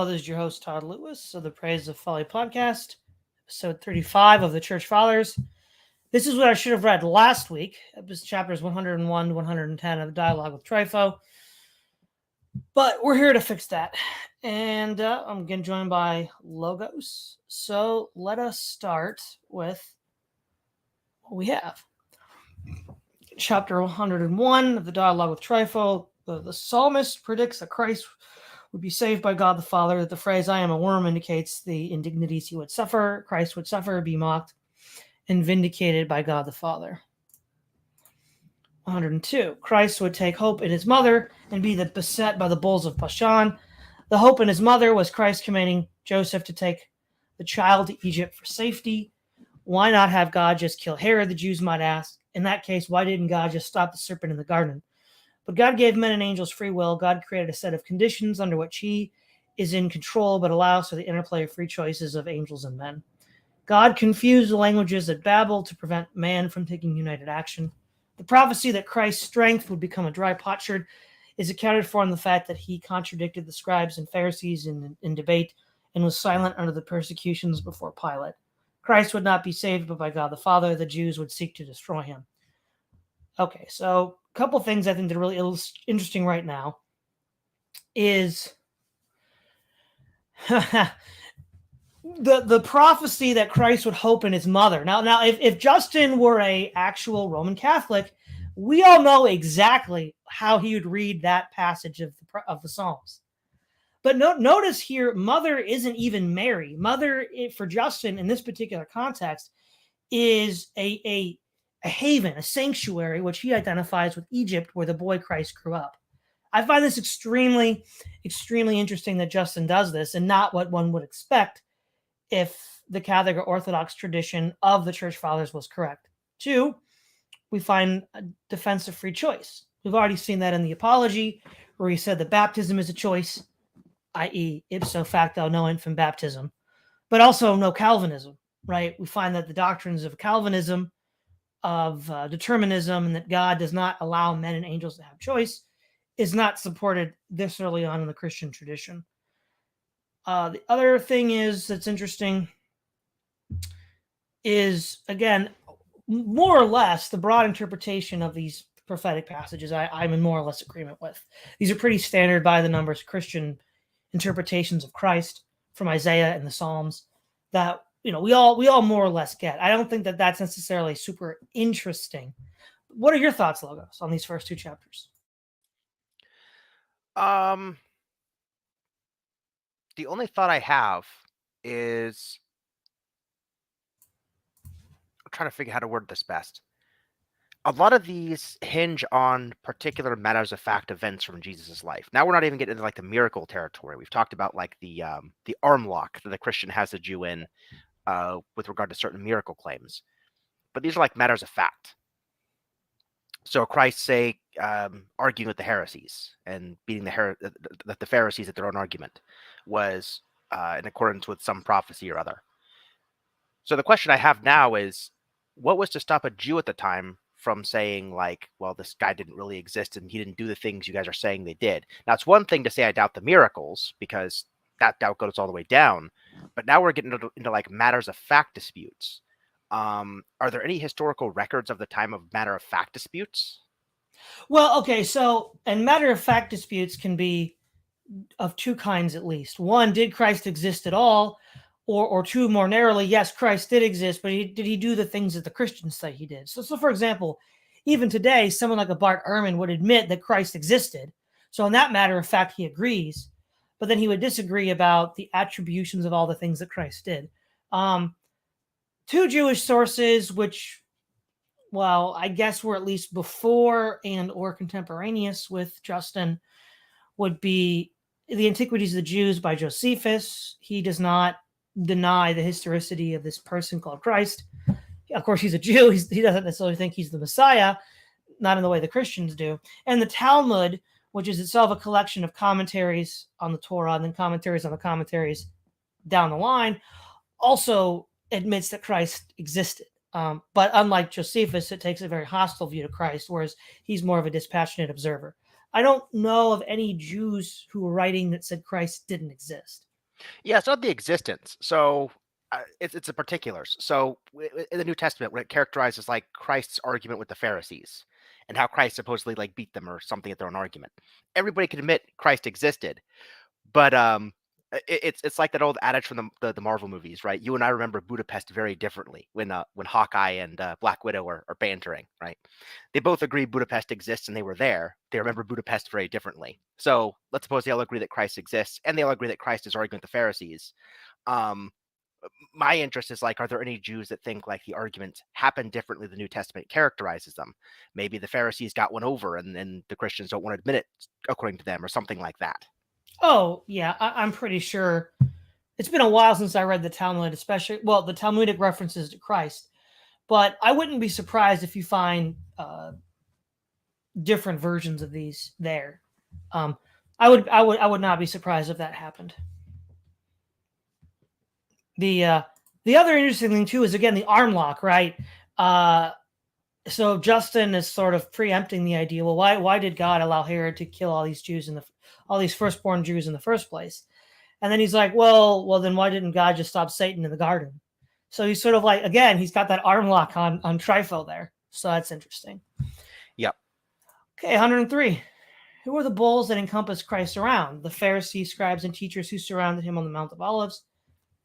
Hello, this is your host, Todd Lewis of the Praise of Folly podcast, episode 35 of the Church Fathers. This is what I should have read last week, chapters 101 to 110 of the Dialogue with Trypho. But we're here to fix that. And I'm again joined by Logos. So let us start with what we have. Chapter 101 of the Dialogue with Trypho. The psalmist predicts that Christ would be saved by God the Father, that the phrase "I am a worm" indicates the indignities he would suffer, Christ would suffer, be mocked, and vindicated by God the Father. 102. Christ would take hope in his mother and be beset by the bulls of Bashan. The hope in his mother was Christ commanding Joseph to take the child to Egypt for safety. Why not have God just kill Herod, the Jews might ask. In that case, why didn't God just stop the serpent in the garden? But God gave men and angels free will. God created a set of conditions under which he is in control, but allows for the interplay of free choices of angels and men. God confused the languages at Babel to prevent man from taking united action. The prophecy that Christ's strength would become a dry potsherd is accounted for in the fact that he contradicted the scribes and Pharisees in debate and was silent under the persecutions before Pilate. Christ would not be saved but by God the Father. The Jews would seek to destroy him. Okay, so a couple things I think that are really interesting right now is the prophecy that Christ would hope in his mother. Now, if Justin were a actual Roman Catholic, we all know exactly how he would read that passage of the Psalms. But notice here, mother isn't even Mary. Mother, for Justin in this particular context, is a haven, a sanctuary, which he identifies with Egypt, where the boy Christ grew up. I find this extremely, extremely interesting that Justin does this, and not what one would expect if the Catholic or Orthodox tradition of the Church Fathers was correct. 2, we find a defense of free choice. We've already seen that in the Apology, where he said that baptism is a choice, i.e. ipso facto no infant baptism, but also no Calvinism, right? We find that the doctrines of Calvinism, of determinism, and that God does not allow men and angels to have choice is not supported this early on in the Christian tradition. The other thing that's interesting is, again, more or less the broad interpretation of these prophetic passages I'm in more or less agreement with. These are pretty standard by the numbers Christian interpretations of Christ from Isaiah and the Psalms that we all more or less get. I don't think that that's necessarily super interesting. What are your thoughts, Logos, on these first 2 chapters? The only thought I have is I'm trying to figure out how to word this best. A lot of these hinge on particular matters of fact events from Jesus' life. Now we're not even getting into like the miracle territory. We've talked about like the arm lock that the Christian has the Jew in with regard to certain miracle claims. But these are like matters of fact. So Christ, say, arguing with the heresies and beating the Pharisees at their own argument was in accordance with some prophecy or other. So the question I have now is, what was to stop a Jew at the time from saying, like, well, this guy didn't really exist and he didn't do the things you guys are saying they did? Now, it's one thing to say I doubt the miracles, because that doubt goes all the way down. But now we're getting into like matters of fact disputes. Are there any historical records of the time of matter of fact disputes? Well, okay, so, and matter of fact disputes can be of 2 kinds at least. 1, did Christ exist at all? Or 2, more narrowly, yes, Christ did exist, but did he do the things that the Christians say he did? So for example, even today, someone like a Bart Ehrman would admit that Christ existed. So in that matter of fact, he agrees, but then he would disagree about the attributions of all the things that Christ did. 2 Jewish sources, which, well, I guess were at least before and or contemporaneous with Justin, would be the Antiquities of the Jews by Josephus. He does not deny the historicity of this person called Christ. Of course, he's a Jew. He doesn't necessarily think he's the Messiah, not in the way the Christians do. And the Talmud, which is itself a collection of commentaries on the Torah and then commentaries on the commentaries down the line, also admits that Christ existed. But unlike Josephus, it takes a very hostile view to Christ, whereas he's more of a dispassionate observer. I don't know of any Jews who were writing that said Christ didn't exist. Yeah, it's not the existence. So it's the particulars. So in the New Testament, when it characterizes like Christ's argument with the Pharisees and how Christ supposedly like beat them or something at their own argument, everybody can admit Christ existed. But it's like that old adage from the Marvel movies, right? You and I remember Budapest very differently when Hawkeye and Black Widow are bantering, right? They both agree Budapest exists and they were there. They remember Budapest very differently. So let's suppose they all agree that Christ exists and they all agree that Christ is arguing with the Pharisees. Um, my interest is like, are there any Jews that think like the arguments happen differently? The New Testament characterizes them. Maybe the Pharisees got one over, and the Christians don't want to admit it according to them, or something like that. Oh, yeah, I'm pretty sure. It's been a while since I read the Talmud, especially, well, the Talmudic references to Christ. But I wouldn't be surprised if you find different versions of these there. I would not be surprised if that happened. The other interesting thing too is again the arm lock, right? So Justin is sort of preempting the idea. Well, why did God allow Herod to kill all these all these firstborn Jews in the first place? And then he's like, well, then why didn't God just stop Satan in the garden? So he's sort of like, again, he's got that arm lock on Trypho there. So that's interesting. Yep. Okay, 103. Who are the bulls that encompass Christ around? The Pharisees, scribes, and teachers who surrounded him on the Mount of Olives.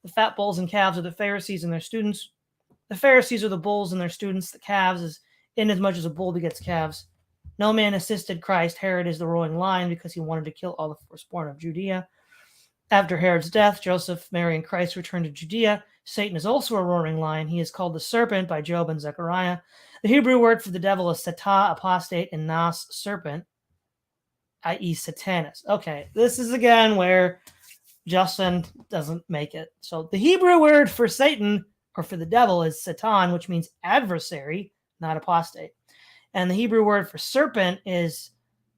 The fat bulls and calves are the Pharisees and their students. The Pharisees are the bulls and their students. The calves is inasmuch as a bull begets calves. No man assisted Christ. Herod is the roaring lion because he wanted to kill all the firstborn of Judea. After Herod's death, Joseph, Mary, and Christ returned to Judea. Satan is also a roaring lion. He is called the serpent by Job and Zechariah. The Hebrew word for the devil is satah, apostate, and nas, serpent, i.e. Satanus. Okay, this is again where Justin doesn't make it. So the Hebrew word for Satan, or for the devil, is Satan, which means adversary, not apostate. And the Hebrew word for serpent is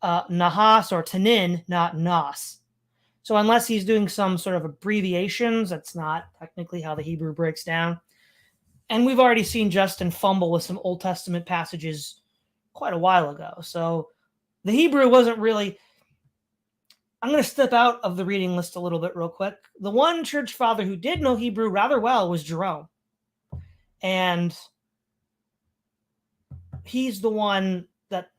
nahas or tanin, not nas. So unless he's doing some sort of abbreviations, that's not technically how the Hebrew breaks down. And we've already seen Justin fumble with some Old Testament passages quite a while ago. So the Hebrew wasn't really... I'm going to step out of the reading list a little bit real quick. The one church father who did know Hebrew rather well was Jerome. And he's the one that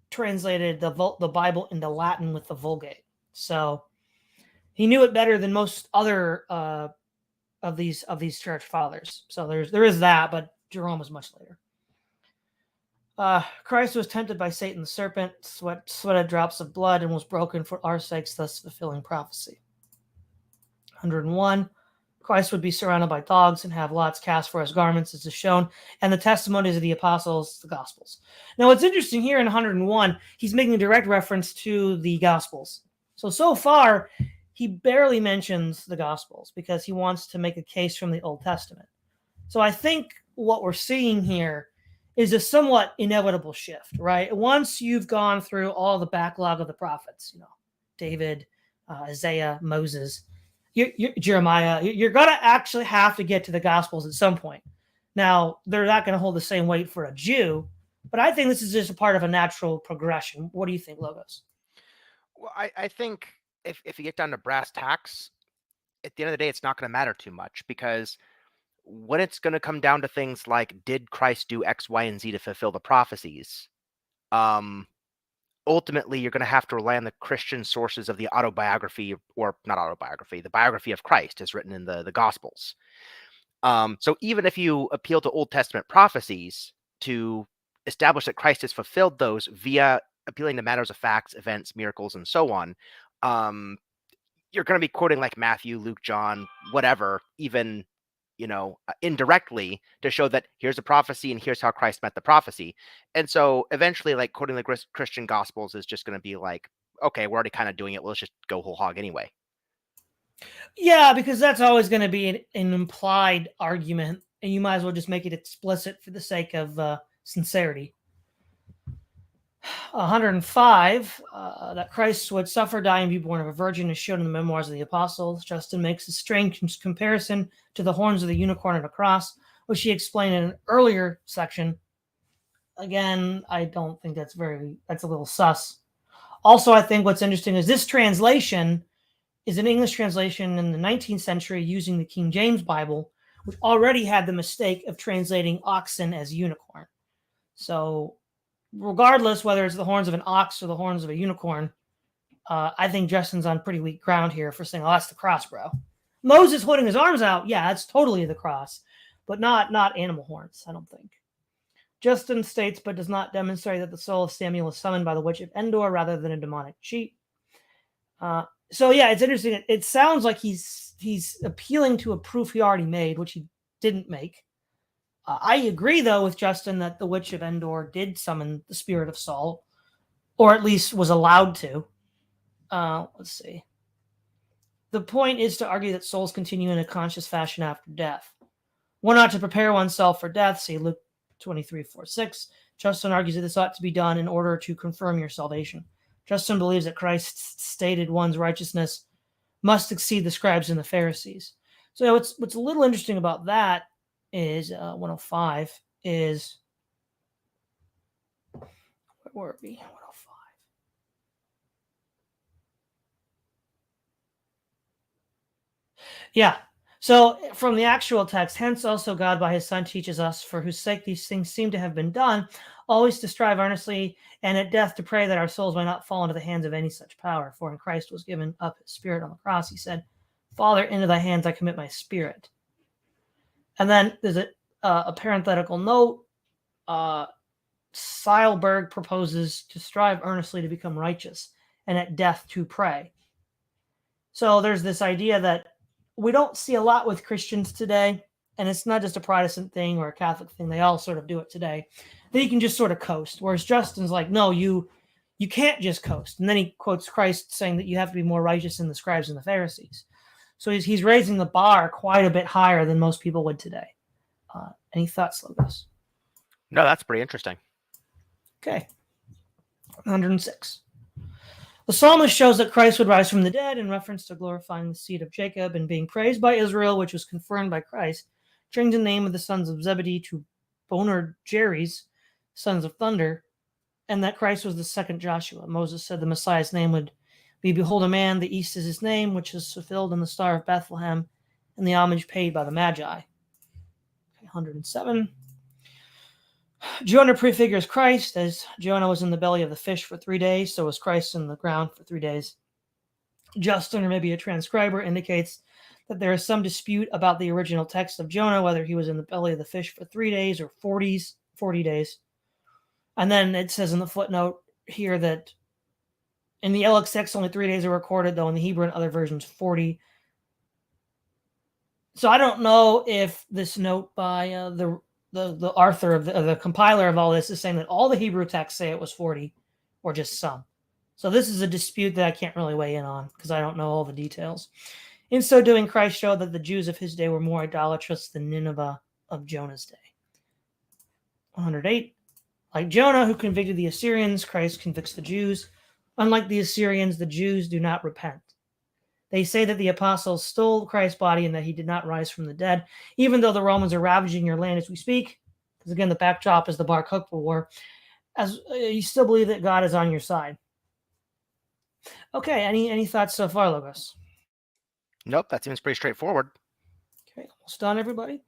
translated the Bible into Latin with the Vulgate. So he knew it better than most other of these church fathers. So there is that, but Jerome was much later. Christ was tempted by Satan the serpent, sweated drops of blood, and was broken for our sakes, thus fulfilling prophecy. 101. Christ would be surrounded by dogs and have lots cast for his garments, as is shown, and the testimonies of the apostles, the Gospels. Now, what's interesting here in 101, he's making a direct reference to the Gospels. So far, he barely mentions the Gospels because he wants to make a case from the Old Testament. So I think what we're seeing here is a somewhat inevitable shift, right? Once you've gone through all the backlog of the prophets, David, Isaiah, Moses, Jeremiah, you're going to actually have to get to the Gospels at some point. Now, they're not going to hold the same weight for a Jew, but I think this is just a part of a natural progression. What do you think, Logos? Well, I think if you get down to brass tacks, at the end of the day, it's not going to matter too much, because when it's going to come down to things like, did Christ do X, Y, and Z to fulfill the prophecies? Ultimately, you're going to have to rely on the Christian sources of the autobiography, or not autobiography, the biography of Christ as written in the Gospels. So even if you appeal to Old Testament prophecies to establish that Christ has fulfilled those via appealing to matters of facts, events, miracles, and so on, you're going to be quoting like Matthew, Luke, John, whatever, even indirectly, to show that here's a prophecy and here's how Christ met the prophecy. And so eventually, like, quoting the Christian Gospels is just going to be like, okay, we're already kind of doing it. Well, let's just go whole hog anyway. Yeah, because that's always going to be an implied argument, and you might as well just make it explicit for the sake of sincerity. 105, that Christ would suffer, die, and be born of a virgin is shown in the memoirs of the apostles. Justin makes a strange comparison to the horns of the unicorn at a cross, which he explained in an earlier section. Again, I don't think that's a little sus. Also, I think what's interesting is this translation is an English translation in the 19th century using the King James Bible, which already had the mistake of translating oxen as unicorn. So regardless whether it's the horns of an ox or the horns of a unicorn, I think Justin's on pretty weak ground here for saying, oh, that's the cross, bro. Moses holding his arms out, yeah, that's totally the cross, but not animal horns, I don't think. Justin states, but does not demonstrate that the soul of Samuel is summoned by the witch of Endor rather than a demonic cheat. So yeah, it's interesting. It sounds like he's appealing to a proof he already made, which he didn't make. I agree, though, with Justin that the witch of Endor did summon the spirit of Saul, or at least was allowed to. Let's see. The point is to argue that souls continue in a conscious fashion after death. One ought to prepare oneself for death, see Luke 23:4-6. Justin argues that this ought to be done in order to confirm your salvation. Justin believes that Christ stated one's righteousness must exceed the scribes and the Pharisees. So what's a little interesting about that is 105 is, where were we? 105. Yeah. So from the actual text, hence also God by his Son teaches us, for whose sake these things seem to have been done, always to strive earnestly and at death to pray that our souls may not fall into the hands of any such power. For when Christ was given up his spirit on the cross, he said, Father, into thy hands I commit my spirit. And then there's a parenthetical note. Seilberg proposes to strive earnestly to become righteous and at death to pray. So there's this idea that we don't see a lot with Christians today, and it's not just a Protestant thing or a Catholic thing. They all sort of do it today. That you can just sort of coast. Whereas Justin's like, no, you can't just coast. And then he quotes Christ saying that you have to be more righteous than the scribes and the Pharisees. So he's raising the bar quite a bit higher than most people would today. Any thoughts, Logos? No, that's pretty interesting. Okay. 106. The psalmist shows that Christ would rise from the dead in reference to glorifying the seed of Jacob and being praised by Israel, which was confirmed by Christ, changing the name of the sons of Zebedee to Boanerges, sons of thunder, and that Christ was the second Joshua. Moses said the Messiah's name would be, behold, a man, the east is his name, which is fulfilled in the star of Bethlehem, and the homage paid by the Magi. Okay, 107. Jonah prefigures Christ, as Jonah was in the belly of the fish for 3 days, so was Christ in the ground for 3 days. Justin, or maybe a transcriber, indicates that there is some dispute about the original text of Jonah, whether he was in the belly of the fish for 3 days or 40 days. And then it says in the footnote here that in the LXX only 3 days are recorded, though in the Hebrew and other versions 40. So I don't know if this note by the author of the compiler of all this is saying that all the Hebrew texts say it was 40 or just some. So this is a dispute that I can't really weigh in on because I don't know all the details. In so doing, Christ showed that the Jews of his day were more idolatrous than Nineveh of Jonah's day. 108. Like Jonah, who convicted the Assyrians, Christ convicts the Jews. Unlike the Assyrians, the Jews do not repent. They say that the apostles stole Christ's body and that he did not rise from the dead, even though the Romans are ravaging your land as we speak. Because again, the backdrop is the Bar Kokhba War. As you still believe that God is on your side. Okay, any thoughts so far, Logos? Nope, that seems pretty straightforward. Okay, almost done, everybody.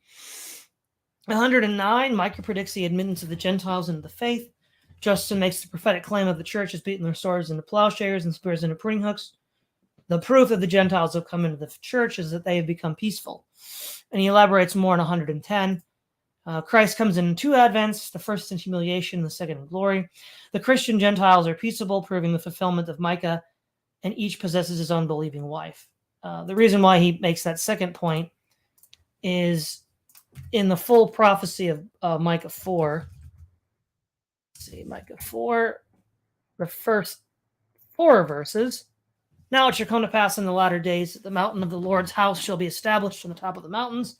109, Micah predicts the admittance of the Gentiles into the faith. Justin makes the prophetic claim of the church has beaten their swords into plowshares and spears into pruning hooks. The proof that the Gentiles have come into the church is that they have become peaceful. And he elaborates more in 110. Christ comes in 2 advents, the first in humiliation, the second in glory. The Christian Gentiles are peaceable, proving the fulfillment of Micah, and each possesses his own believing wife. The reason why he makes that second point is in the full prophecy of Micah 4. Let's see, Micah 4, the first 4 verses. Now it shall come to pass in the latter days that the mountain of the Lord's house shall be established on the top of the mountains,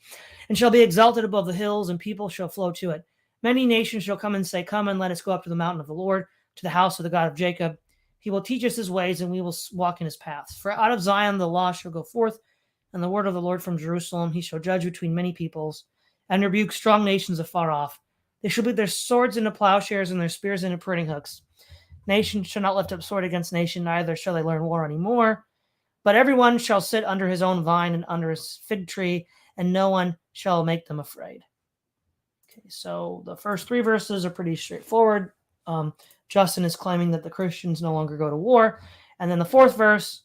and shall be exalted above the hills, and people shall flow to it. Many nations shall come and say, come and let us go up to the mountain of the Lord, to the house of the God of Jacob. He will teach us his ways, and we will walk in his paths. For out of Zion the law shall go forth, and the word of the Lord from Jerusalem. He shall judge between many peoples, and rebuke strong nations afar off. They shall beat their swords into plowshares, and their spears into pruning hooks. Nation shall not lift up sword against nation, neither shall they learn war anymore. But everyone shall sit under his own vine and under his fig tree, and no one shall make them afraid. Okay, so the first 3 verses are pretty straightforward. Justin is claiming that the Christians no longer go to war. And then the 4th verse,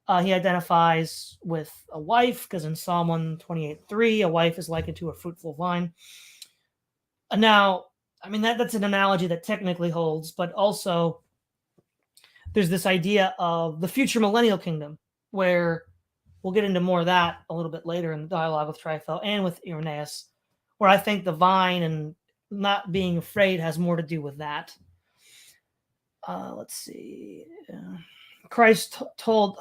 he identifies with a wife, because in Psalm 128:3, a wife is likened to a fruitful vine. Now, I mean, that's an analogy that technically holds, but also there's this idea of the future millennial kingdom, where we'll get into more of that a little bit later in the dialogue with Trypho and with Irenaeus, where I think the vine and not being afraid has more to do with that. Let's see. Christians hold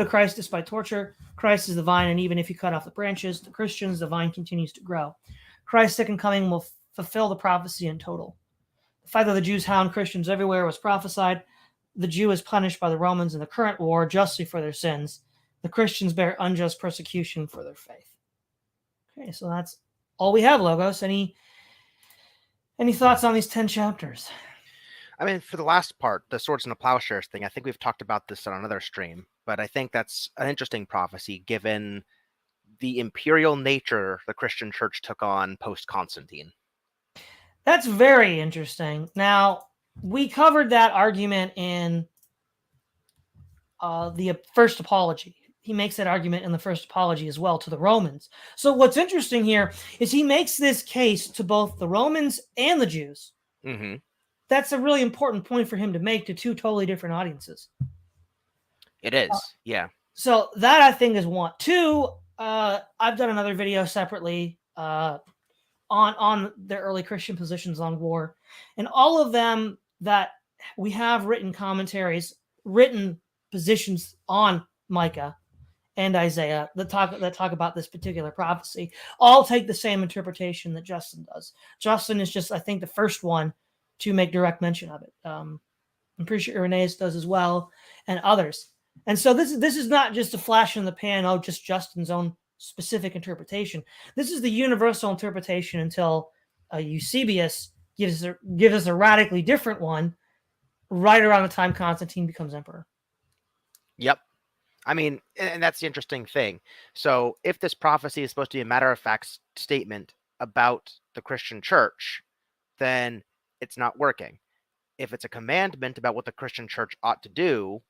to Christ despite torture. Christ is the vine, and even if you cut off the branches, the Christians, the vine continues to grow. Christ's second coming will fulfill the prophecy in total. The fact that the Jews hound Christians everywhere was prophesied. The Jew is punished by the Romans in the current war justly for their sins. The Christians bear unjust persecution for their faith. Okay, so that's all we have, Logos. Any thoughts on these 10 chapters? I mean, for the last part, the swords and the plowshares thing, I think we've talked about this on another stream, but I think that's an interesting prophecy given the imperial nature the Christian church took on post-Constantine. That's very interesting. Now, we covered that argument in the first apology. He makes that argument in the first apology as well to the Romans. So what's interesting here is he makes this case to both the Romans and the Jews. Mm-hmm. That's a really important point for him to make to 2 totally different audiences. It is, yeah. So that, I think, is 1. 2, I've done another video separately on the early Christian positions on war. And all of them that we have written commentaries, written positions on Micah and Isaiah that talk about this particular prophecy, all take the same interpretation that Justin does. Justin is just, I think, the first one to make direct mention of it. I'm pretty sure Irenaeus does as well, and others. And so this is not just a flash in the pan, just Justin's own specific interpretation. This is the universal interpretation until Eusebius gives us a radically different one right around the time Constantine becomes emperor. Yep. I mean, and that's the interesting thing. So if this prophecy is supposed to be a matter-of-fact statement about the Christian church, then it's not working. If it's a commandment about what the Christian church ought to do,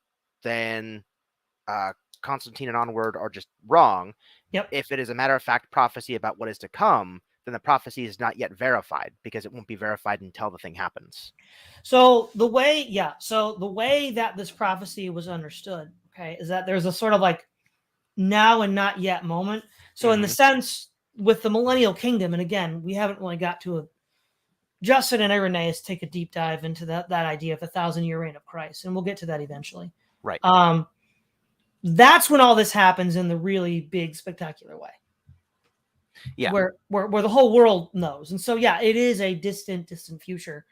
then Constantine and onward are just wrong. Yep. If it is a matter-of-fact prophecy about what is to come, then the prophecy is not yet verified, because it won't be verified until the thing happens. So the way that this prophecy was understood, okay, is that there's a sort of like now and not yet moment. So in the sense with the millennial kingdom, and again, we haven't really got to Justin and Irenaeus take a deep dive into that idea of the 1,000-year reign of Christ, and we'll get to that eventually. Right. That's when all this happens in the really big, spectacular way. Yeah. Where the whole world knows. And so, yeah, it is a distant future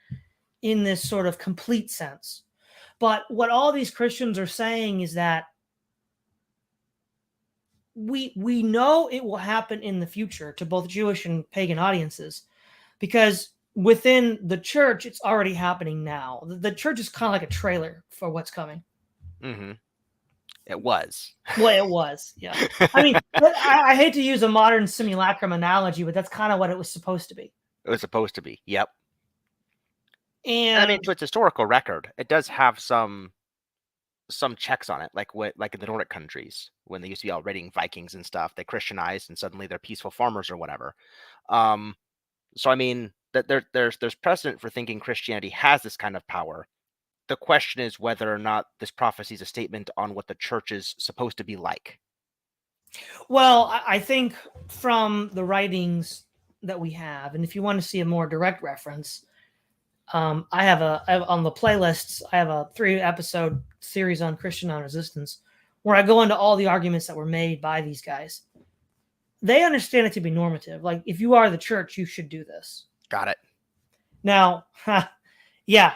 in this sort of complete sense. But what all these Christians are saying is that we know it will happen in the future to both Jewish and pagan audiences, because within the church, it's already happening now. The church is kind of like a trailer for what's coming. Mm-hmm. It was. Well, it was, yeah. I mean, I hate to use a modern simulacrum analogy, but that's kind of what it was supposed to be. It was supposed to be, yep. And I mean, to its historical record, it does have some checks on it, like in the Nordic countries, when they used to be all raiding Vikings and stuff, they Christianized and suddenly they're peaceful farmers or whatever. So I mean, that there's precedent for thinking Christianity has this kind of power. The question is whether or not this prophecy is a statement on what the church is supposed to be like. Well, I think from the writings that we have, and if you want to see a more direct reference, I have on the playlists, I have a 3-episode series on Christian non-resistance where I go into all the arguments that were made by these guys. They understand it to be normative. Like, if you are the church, you should do this. Got it. Now, yeah.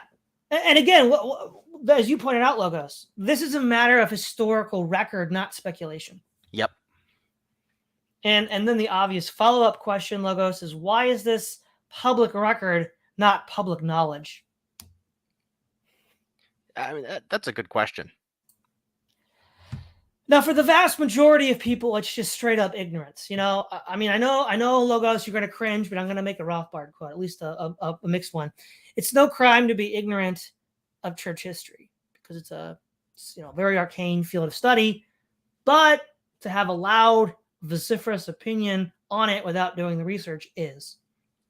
And again, as you pointed out, Logos, this is a matter of historical record, not speculation. Yep. And then the obvious follow-up question, Logos, is why is this public record, not public knowledge? I mean, that's a good question. Now, for the vast majority of people, it's just straight up ignorance. You know, I mean, I know, Logos, you're going to cringe, but I'm going to make a Rothbard quote, at least a mixed one. It's no crime to be ignorant of church history because it's a very arcane field of study, but to have a loud, vociferous opinion on it without doing the research is.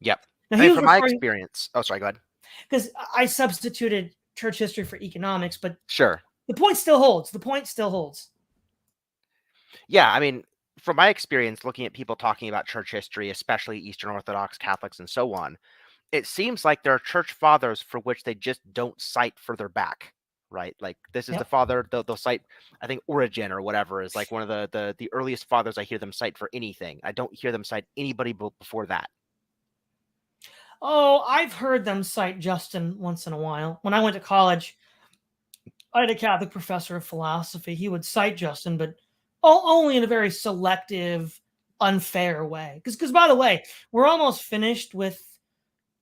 Yep. Now, I mean, from my experience. Oh, sorry. Go ahead. Because I substituted church history for economics, but sure, the point still holds. The point still holds. Yeah, I mean, from my experience looking at people talking about church history, especially Eastern Orthodox, Catholics, and so on, it seems like there are church fathers for which they just don't cite further back, right? Like this is the father, they'll cite, I think Origen or whatever is like one of the earliest fathers I hear them cite for anything. I don't hear them cite anybody before that. Oh, I've heard them cite Justin once in a while. When I went to college, I had a Catholic professor of philosophy. He would cite Justin, but only in a very selective, unfair way. Because, by the way, we're almost finished with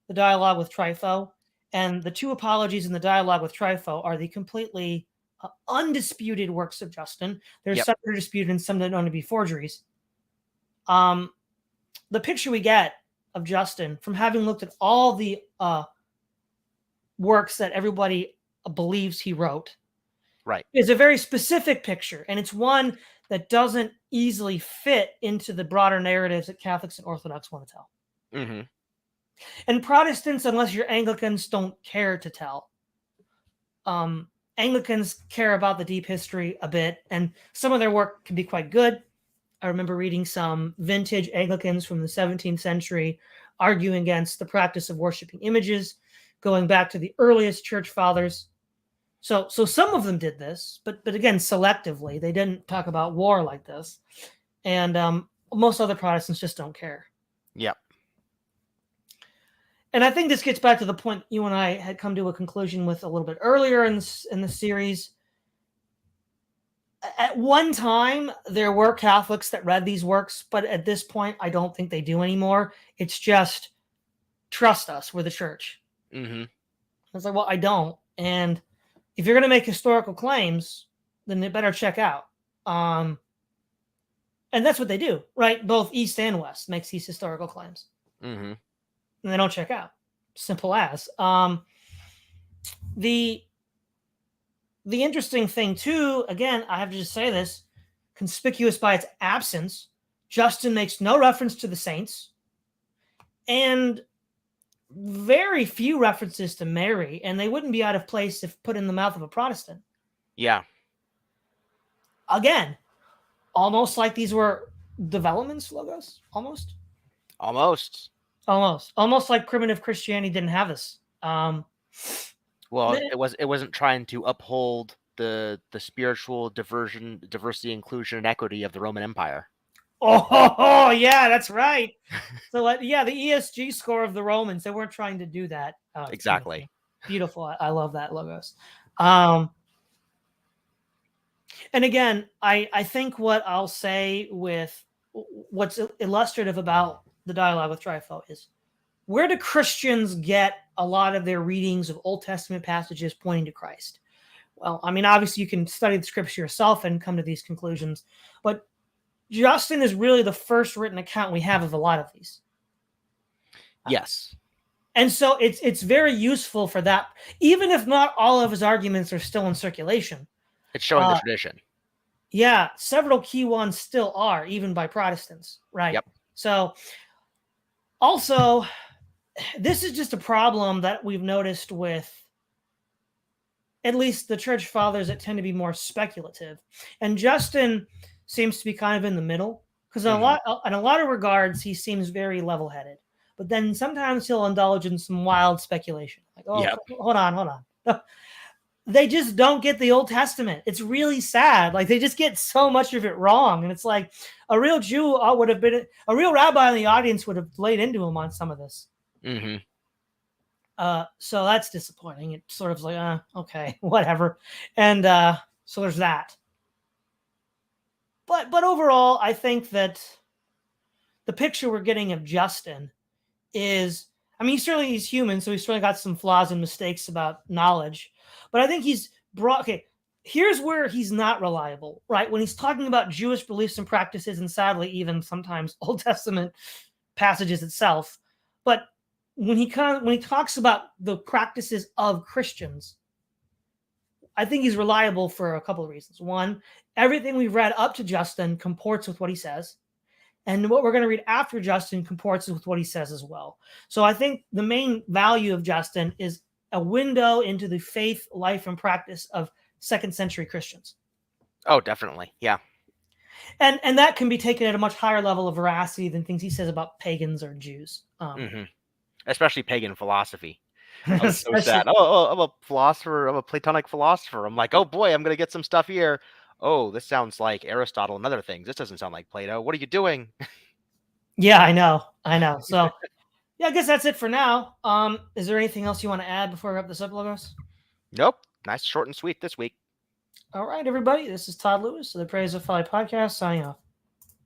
the dialogue with Trypho, and the two apologies in the dialogue with Trypho are the completely undisputed works of Justin. There's some that are disputed and some that are known to be forgeries. The picture we get of Justin, from having looked at all the works that everybody believes he wrote, right, is a very specific picture, and it's one that doesn't easily fit into the broader narratives that Catholics and Orthodox want to tell. Mm-hmm. And Protestants, unless you're Anglicans, don't care to tell. Anglicans care about the deep history a bit, and some of their work can be quite good. I remember reading some vintage Anglicans from the 17th century arguing against the practice of worshiping images, going back to the earliest church fathers. So some of them did this, but again, selectively. They didn't talk about war like this. And most other Protestants just don't care. Yep. And I think this gets back to the point you and I had come to a conclusion with a little bit earlier in the series. At one time, there were Catholics that read these works, but at this point, I don't think they do anymore. It's just, trust us, we're the church. Mm-hmm. I was like, well, I don't. And if you're going to make historical claims, then they better check out. And that's what they do, right? Both East and West makes these historical claims. Mm-hmm. And they don't check out. Simple as. The interesting thing, too, again, I have to just say this, conspicuous by its absence, Justin makes no reference to the saints and very few references to Mary, and they wouldn't be out of place if put in the mouth of a Protestant. Yeah. Again, almost like these were developments, Logos? Almost like primitive Christianity didn't have this. Well, it wasn't trying to uphold the spiritual diversity, inclusion, and equity of the Roman Empire. Oh yeah, that's right. So the ESG score of the Romans, they weren't trying to do that. Exactly. Beautiful. I love that, Logos. And again, I think what I'll say with what's illustrative about the dialogue with Trypho is, where do Christians get a lot of their readings of Old Testament passages pointing to Christ? Well, I mean, obviously you can study the scripture yourself and come to these conclusions, but Justin is really the first written account we have of a lot of these. Yes. And so it's very useful for that, even if not all of his arguments are still in circulation. It's showing the tradition. Yeah, several key ones still are, even by Protestants, right? Yep. So also, this is just a problem that we've noticed with at least the church fathers that tend to be more speculative. And Justin seems to be kind of in the middle, because in a lot of regards, he seems very level-headed. But then sometimes he'll indulge in some wild speculation. Like, hold on. They just don't get the Old Testament. It's really sad. Like, they just get so much of it wrong. And it's like a real Jew would have been, a real rabbi in the audience would have laid into him on some of this. Mm-hmm. So that's disappointing. It's sort of like, okay, whatever. And so there's that. But overall, I think that the picture we're getting of Justin is, I mean, he's human, so he's certainly got some flaws and mistakes about knowledge. But I think he's brought, here's where he's not reliable, right? When he's talking about Jewish beliefs and practices, and sadly, even sometimes Old Testament passages itself, but when he talks about the practices of Christians, I think he's reliable for a couple of reasons. One, everything we've read up to Justin comports with what he says, and what we're going to read after Justin comports with what he says as well. So I think the main value of Justin is a window into the faith, life, and practice of second century Christians. Oh, definitely. Yeah. And that can be taken at a much higher level of veracity than things he says about pagans or Jews. Especially pagan philosophy. I was so sad. Oh, I'm a philosopher. I'm a Platonic philosopher. I'm like, oh boy, I'm going to get some stuff here. Oh, this sounds like Aristotle and other things. This doesn't sound like Plato. What are you doing? Yeah, I know. So, yeah, I guess that's it for now. Is there anything else you want to add before we wrap this up, Logos? Nope. Nice, short, and sweet this week. All right, everybody. This is Todd Lewis of the Praise of Folly podcast signing off.